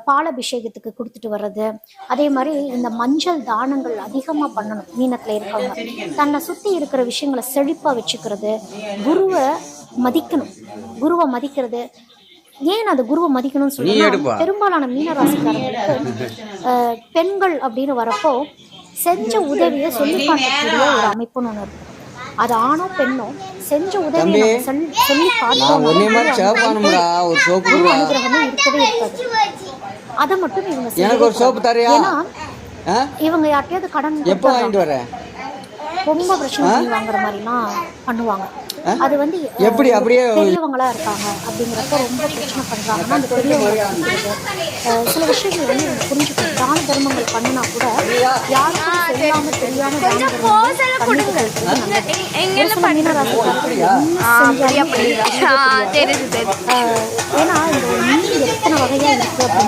பாலாபிஷேகத்துக்கு கொடுத்துட்டு வர்றது. அதே மாதிரி இந்த மஞ்சள் தானங்கள் அதிகமாக பண்ணணும். மீனத்தில் இருக்கவங்க தன்னை சுற்றி இருக்கிற விஷயங்களை செழிப்பாக வச்சுக்கிறது, குருவை மதிக்கணும். குருவை மதிக்கிறது ஏன் அந்த குருவை மதிக்கணும்னு சொல்லுன்னா, பெரும்பாலான மீனராசிக்காரங்களுக்கு பெண்கள் அப்படின்னு வரப்போ செஞ்ச உதவியை சொல்லி காட்டக்கூடிய ஒரு அமைப்புன்னு ஒன்று இருக்கும். அது ஆணோ பெண்ணோ செஞ்ச உதவியை சொல்லி காட்டணும் அனுகிரகமே இருக்கவே இருக்காது. அதை மட்டும் இவங்க ஏன்னா இவங்க யார்ட்டையாவது கடன் ரொம்ப பிரச்சனை வாங்குற மாதிரிலாம் பண்ணுவாங்க. அது வந்து எப்படி அப்படியே பெரியவங்களா இருக்காங்க அப்படிங்கிறப்ப ரொம்ப பிரச்சனை பண்றாங்கன்னா அந்த பெரியவங்க சில விஷயங்கள் வந்து இவங்க புரிஞ்சுக்கணும். தான தர்மங்கள் பண்ணினா கூட யாருக்கும் சொல்லாம தெரியாம ஏன்னா இந்த மீன் எத்தனை வகையா இருக்கு.